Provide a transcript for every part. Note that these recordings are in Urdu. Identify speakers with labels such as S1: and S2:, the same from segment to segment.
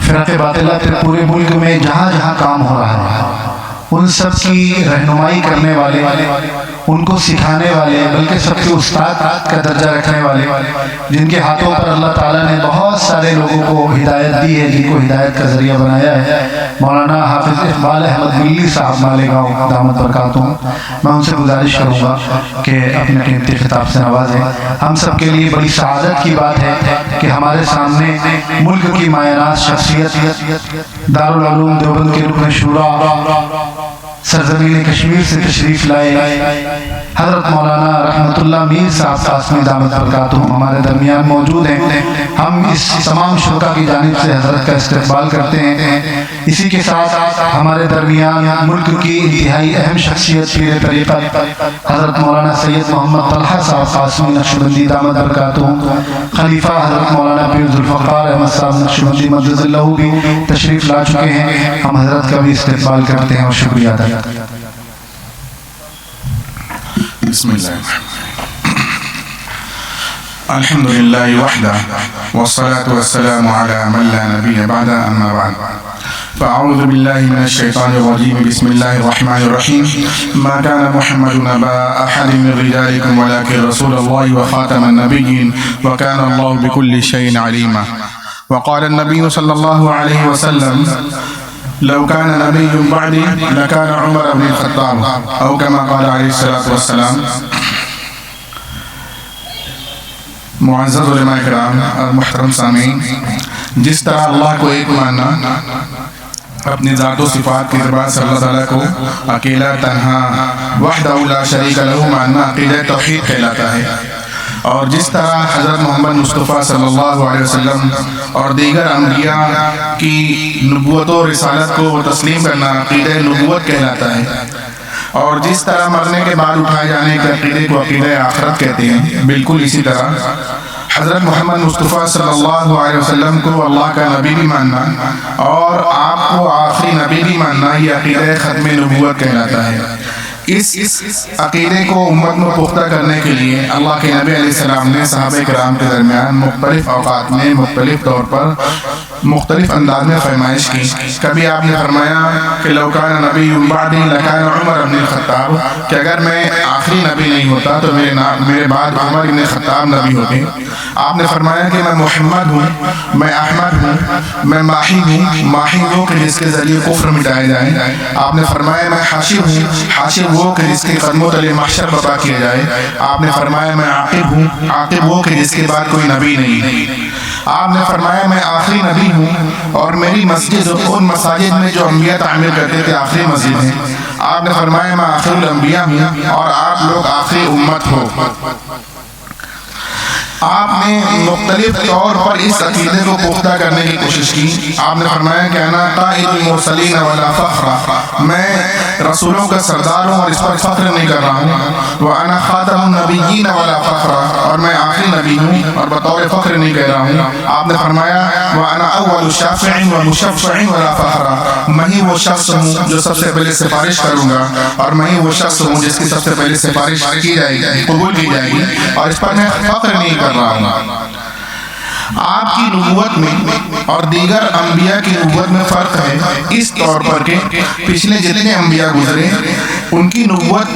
S1: فرق باطلہ پھر پورے ملک میں جہاں جہاں کام ہو رہا ہے ان سب کی رہنمائی کرنے والے، ان کو سکھانے والے، بلکہ سب کے استاد کا درجہ رکھنے والے، جن کے ہاتھوں پر اللہ تعالیٰ نے بہت سارے لوگوں کو ہدایت دی ہے، جن کو ہدایت کا ذریعہ بنایا ہے، مولانا حافظ اقبال احمد ملی صاحب مالیگاؤں دامت برکاتہم، میں ان سے گزارش کروں گا کہ اپنے قیمتی خطاب سے نوازیں۔ ہم سب کے لیے بڑی سعادت کی بات ہے کہ ہمارے سامنے ملک کی مایہ شخصیت، دارالعلوم دیوبند کے رکن شورا، سرزمین کشمیر سے تشریف لائے حضرت مولانا رحمت اللہ میر صاحب قاسمی دامت برکاتہم ہمارے درمیان موجود ہیں۔ ہم اس تمام شرکا کی جانب سے حضرت کا استقبال کرتے ہیں۔ اسی کے ساتھ ہمارے درمیان ملک کی انتہائی اہم شخصیت پیر طریقت حضرت مولانا سید محمد طلحہ صاحب قاسمی نقشبندی دامت برکاتہم، خلیفہ حضرت مولانا پیر ذوالفقار احمد صاحب نقشبندی مجدد اللہ بھی تشریف لا چکے ہیں۔ ہم حضرت کا بھی استقبال کرتے ہیں اور شکریہ ادا کرتے ہیں۔
S2: بسم اللہ الحمد للہ وحدہ والصلاة والسلام علی من لا نبی بعد اما بعد فاعوذ باللہ من الشیطان الرجیم بسم اللہ الرحمن الرحیم ما كان محمد ابا احد من رجالکم ولكن رسول اللہ وخاتم النبیین وكان اللہ بكل شیء علیما وقال النبی صلی اللہ علیہ وسلم لو كان نبي بعدي لكان عمر بن الخطاب او كما قال عليه الصلاة والسلام۔ معزز علماء کرام اور محترم سامعین، جس طرح اللہ کو ایک ماننا اپنی ذات و صفات کے اعتبار سے اللہ تعالیٰ کو اکیلا تنہا وحدہ لا شریک لہ ماننا عقیدہ توحید کہلاتا ہے، اور جس طرح حضرت محمد مصطفیٰ صلی اللہ علیہ وسلم اور دیگر انبیاء کی نبوت و رسالت کو تسلیم کرنا عقیدہ نبوت کہلاتا ہے، اور جس طرح مرنے کے بعد اٹھائے جانے کے عقیدے کو عقیدہ آخرت کہتے ہیں، بالکل اسی طرح حضرت محمد مصطفیٰ صلی اللہ علیہ وسلم کو اللہ کا نبی بھی ماننا اور آپ کو آخری نبی بھی ماننا یہ عقیدہ ختم نبوت کہلاتا ہے۔ اس عقیدے کو امت میں پختہ کرنے کے لیے اللہ کے نبی علیہ السلام نے صحابہ کرام کے درمیان مختلف اوقات میں مختلف طور پر مختلف انداز میں فرمائش کی۔ کبھی آپ نے فرمایا کہ لو کان نبی بعدی لکان عمر بن الخطاب، کہ اگر میں آخری نبی نہیں ہوتا تو میرے بعد عمر بن الخطاب نبی ہوتے۔ آپ نے فرمایا کہ میں محمد ہوں، میں احمد ہوں، میں ماہی ہوں، ماہی وہ کہ جس کے ذریعے کفر مٹائے جائے۔ آپ نے فرمایا میں حاشر ہوں، حاشر وہ کہ جس کے قدموں تلے محشر برپا کیا جائے۔ آپ نے فرمایا میں عاقب ہوں، عاقب وہ کہ جس کے بعد کوئی نبی نہیں۔ آپ نے فرمایا میں آخری نبی ہوں اور میری مسجد ان مساجد میں جو انبیاء تعمیر کرتے تھے آخری مسجد ہے۔ آپ نے فرمایا میں آخر الانبیاء ہوں اور آپ لوگ آخری امت ہو۔ آپ نے مختلف طور پر اس عقیدے کو پختہ کرنے کی کوشش کی۔ آپ نے فرمایا کہ انا قائد المرسلین ولا فخر، میں رسولوں کا سردار ہوں اور اس پر فخر نہیں کر رہا ہوں۔ وانا خاتم النبیین ولا فخر، اور میں آخری نبی ہوں اور بطور فخر نہیں کہہ رہا ہوں۔ آپ نے فرمایا وانا اول شافع ومشفع ولا فخر، میں ہی وہ شخص ہوں جو سب سے پہلے سفارش کروں گا اور میں ہی وہ شخص ہوں جس کی سب سے پہلے سفارش کی جائے گی، قبول کی جائے گی، اور اس پر میں فخر نہیں کر رہا ہوں۔ آپ کی نبوت میں اور دیگر انبیاء کی نبوت میں فرق ہے اس طور پر کہ پچھلے جتنے انبیاء گزرے ان کی نبوت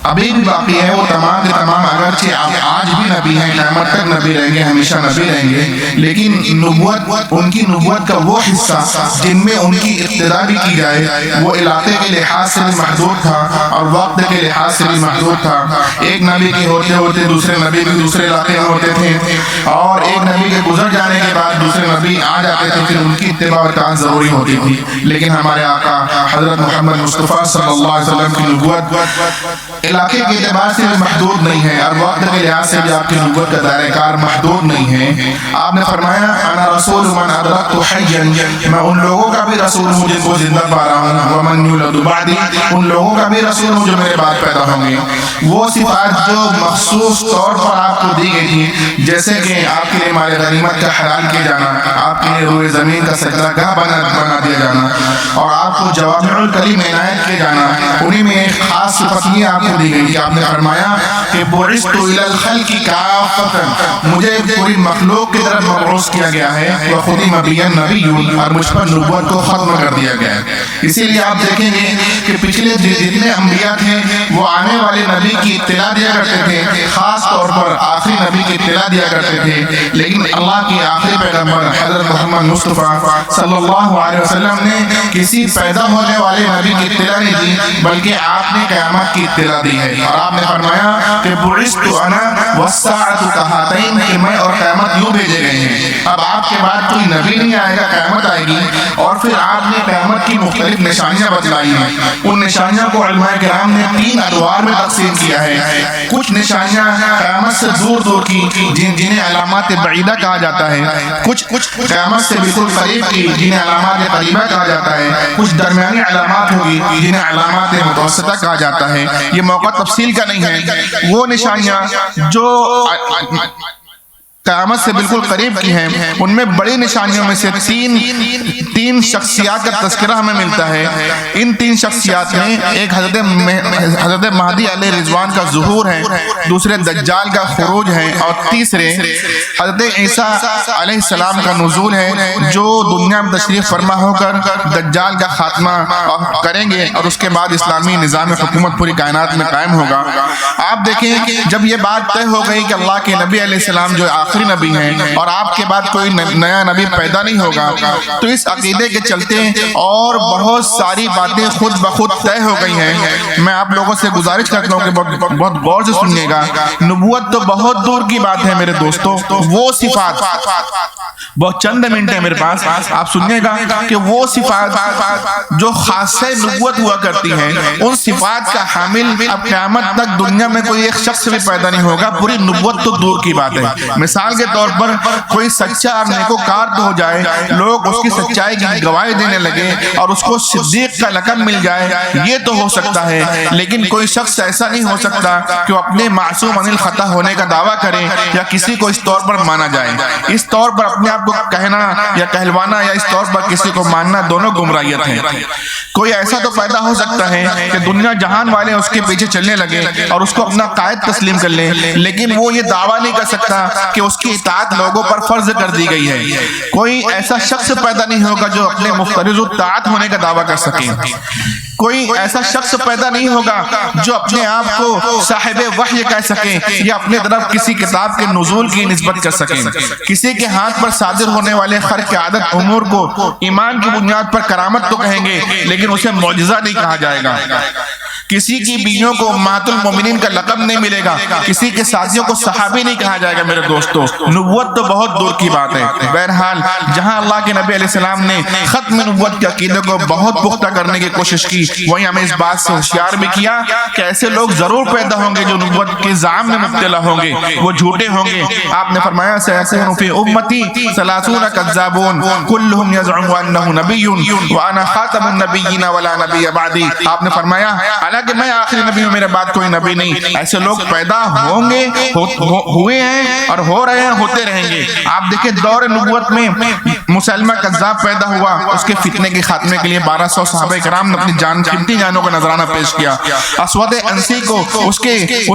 S2: ابھی بھی باقی ہے، وہ تمام کے تمام اگرچہ آج بھی نبی ہیں، قیامت تک نبی رہیں گے، ہمیشہ نبی رہیں گے، لیکن نبوت ان کی نبوت کا وہ حصہ جن میں ان کی ابتدا بھی کی جائے وہ علاقے کے لحاظ سے بھی محدود تھا اور وقت کے لحاظ سے بھی محدود تھا۔ ایک نبی کے ہوتے ہوتے دوسرے نبی بھی دوسرے علاقے میں ہوتے تھے، اور ایک نبی کے گزر جانے کے بعد دوسرے نبی آ جاتے تھے، پھر ان کی اتباع اور اطاعت ضروری ہوتی تھی۔ لیکن ہمارے آقا حضرت محمد مصطفیٰ صلی اللہ علیہ وسلم کی نبوت علاقے کے اعتبار سے بھی محدود نہیں ہے اور وقت کے لحاظ سے بھی آپ کی نبوت کا دائرہ کار محدود نہیں ہے۔ آپ نے فرمایا انا رسول من ادرکت حیا، میں ان لوگوں کا بھی رسول ہوں جن کو زندہ پا رہا ہوں، ومن یولد بعدی، ان لوگوں کا بھی رسول ہوں جو میرے بعد پیدا ہوں گے۔ وہ صفات جو مخصوص طور پر آپ کو دی گئی تھی، جیسے کہ آپ کے لیے مال غنیمت کا حلال کیا جانا، آپ کے لیے روئے زمین کا سجدہ گاہ بنا دیا جانا، اور آپ کو جوامع الکلم عنایت کیے جانا، انہی میں ایک خاص صفت یہ آپ کو دی گئی کہ آپ نے فرمایا کہ بعثت الی الخلق کافۃ، مجھے پوری مخلوق کی طرف مبعوث کیا گیا ہے، وختم بی النبی، اور مجھ پر نبوت کو ختم کر دیا گیا ہے۔ اسی لیے آپ دیکھیں گے کہ پچھلے جتنے انبیاء تھے وہ آنے والے نبی کی اطلاع دیا کرتے تھے، خاص طور پر آخری نبی کی اطلاع دیا کرتے تھے، لیکن اللہ کے آخری پیغمبر حضرت محمد مصطفیٰ صلی اللہ علیہ وسلم نے کسی پیدا ہونے والے نبی کی اطلاع نہیں دی، بلکہ آپ نے قیامت کی اطلاع دی ہے، اور آپ نے فرمایا کہ بعثت انا والساعۃ کہاتین، کہ میں اور قیامت یوں بھیجے گئے ہیں۔ اب آپ کے بعد کوئی نبی نہیں آئے گا، قیامت آئے گی، اور پھر آپ نے قیامت کی مختلف نشانیاں بتلائی ہیں۔ ان نشانیاں کو علماء کرام نے 3 ادوار میں تقسیم کیا ہے۔ کچھ نشانیاں قیامت سے دور دور کی جنہیں علامات بعیدہ کہا جاتا ہے، کچھ قیامت سے بالکل قریب کی جنہیں علامات قریبہ کہا جاتا ہے، کچھ درمیانی علامات ہوگی جنہیں علامات متوسطہ کہا جاتا ہے۔ یہ موقع تفصیل کا نہیں ہے۔ وہ نشانیاں جو قیامت سے بالکل قریب کی ہیں، ان میں بڑی نشانیوں میں سے تین شخصیات کا تذکرہ ہمیں ملتا ہے۔ ان 3 شخصیات میں ایک حضرت مہدی علیہ رضوان کا ظہور ہے، دوسرے دجال کا خروج ہے، اور تیسرے حضرت عیسیٰ علیہ السلام کا نزول ہے، جو دنیا میں تشریف فرما ہو کر دجال کا خاتمہ کریں گے، اور اس کے بعد اسلامی نظام حکومت پوری کائنات میں قائم ہوگا۔ آپ دیکھیں جب یہ بات طے ہو گئی کہ اللہ کے نبی علیہ السلام جو آخری نبی ہیں اور آپ کے بعد کوئی نیا نبی پیدا نہیں ہوگا، تو اس عقیدے کے چلتے اور بہت ساری باتیں خود بخود طے ہو گئی ہیں۔ میں آپ لوگوں سے گزارش کرتا ہوں کہ بہت غور سے سنیے گا۔ نبوت تو بہت دور کی بات ہے میرے دوستوں، وہ صفات، بہت چند منٹ ہے میرے پاس، آپ سنیے گا کہ وہ صفات جو خاصہ نبوت ہوا کرتی ہیں، ان صفات کا حامل اب قیامت تک دنیا میں کوئی ایک شخص بھی پیدا نہیں ہوگا۔ پوری نبوت تو دور کی بات ہے۔ مثال کے طور پر کوئی سچا اور نیکوکار تو ہو جائے، لوگ اس کی سچائی کی گواہی دینے لگے اور اس کو صدیق کا لقب مل جائے، یہ تو ہو سکتا ہے، لیکن کوئی شخص ایسا نہیں ہو سکتا کہ وہ اپنے معصوم عن الخطا ہونے کا دعویٰ کرے یا کسی کو اس طور پر مانا جائے۔ اس طور پر اپنے آپ کو کہنا یا کہلوانا یا اس طور پر کسی کو ماننا دونوں گمراہیت ہیں۔ کوئی ایسا تو پیدا ہو سکتا ہے کہ دنیا جہان والے اس کے پیچھے چلنے لگے اور اس کو اپنا قائد تسلیم کر لیں، لیکن وہ یہ دعویٰ نہیں کر سکتا کہ اس کی اطاعت لوگوں پر فرض کر دی گئی ہے۔ کوئی ایسا شخص پیدا نہیں ہوگا جو اپنے مفترض الطاعت ہونے کا دعویٰ کر سکے۔ کوئی ایسا شخص پیدا نہیں ہوگا جو اپنے آپ کو صاحب وحی کہہ سکے یا اپنے طرف کسی کتاب کے نزول کی نسبت کر سکیں۔ کسی کے ہاتھ پر صادر ہونے والے خرق عادت امور کو ایمان کی بنیاد پر کرامت تو کہیں گے، لیکن اسے معجزہ نہیں کہا جائے گا۔ کسی کی بیویوں کو امہات المومنین کا لقب نہیں ملے گا، کسی کے ساتھیوں کو صحابی نہیں کہا جائے گا۔ میرے دوستو، نبوت تو بہت دور کی بات ہے۔ بہرحال جہاں اللہ کے نبی علیہ السلام نے ختم نبوت کے عقیدے کو بہت پختہ کرنے کی کوشش کی، وہیں ہمیں اس بات سے ہوشیار بھی کیا کہ ایسے لوگ ضرور پیدا ہوں گے جو نبوت کے زعم میں مبتلا ہوں گے، وہ جھوٹے ہوں گے۔ آپ نے فرمایا سیکون فی امتی 30 کذابون کلہم یزعم انہ نبی وانا خاتم النبیین ولا نبی بعدی۔ آپ نے فرمایا کہ میں آخری نبی ہوں، میرے بعد کوئی نبی نہیں۔ ایسے لوگ پیدا ہوں گے، ہوئے ہیں اور ہو رہے ہیں، ہوتے رہیں گے۔ آپ دیکھیں دور نبوت میں مسلمہ کذاب پیدا ہوا، اس کے فتنے کے خاتمے کے لیے 1200 صحابہ کرام نے اپنی قیمتی جانوں کا نذرانہ پیش کیا۔ اسود انسی کو اس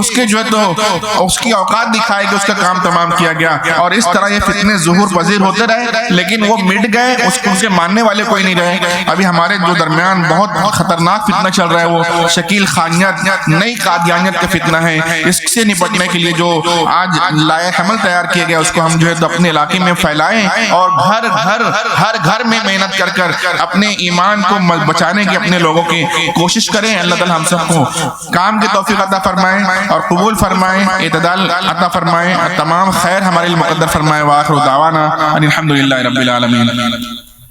S2: کے جو ہے تو اس کی اوقات دکھائے کہ اس کا کام تمام کیا گیا، اور اس طرح یہ فتنے ظہور پذیر ہوتے رہے، لیکن وہ مٹ گئے، ان کے ماننے والے کوئی نہیں رہے۔ ابھی ہمارے جو درمیان بہت خطرناک فتنہ چل رہا ہے، وہ شکیل خانیت، نئی قادیانیت کا فتنہ ہے۔ اس سے نپٹنے کے لیے جو آج لائق عمل تیار کیا گیا، اس کو ہم جو ہے تو اپنے علاقے میں پھیلائیں اور ہر گھر میں محنت کر اپنے ایمان کو بچانے کی اپنے لوگوں کی کوشش کریں۔ اللہ تعالی ہم سب کو کام کی توفیق عطا فرمائیں اور قبول فرمائیں، اعتدال عطا فرمائیں، تمام خیر ہمارے لیے مقدر فرمائیں۔ وآخر دعوانا ان الحمد للہ رب العالمین۔